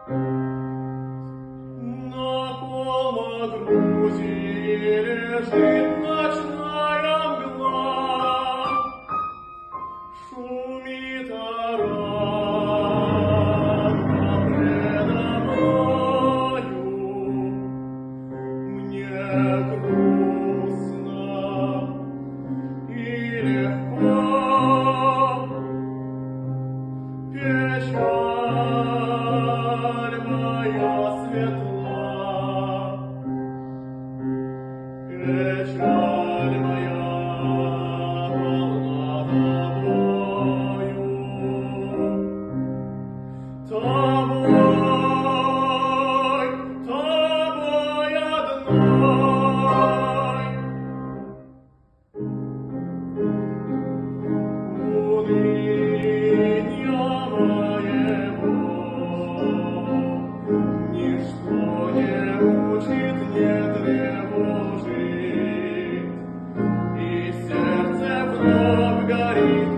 На полном грузи лежит ночная мгла, шумит оранка предо мною. Мне грустно и легко, печаль моя светла, печаль моя полна тобою. Тобой, тобой одной. Унынья моего ничто не учит, не тревожит, и сердце вновь горит.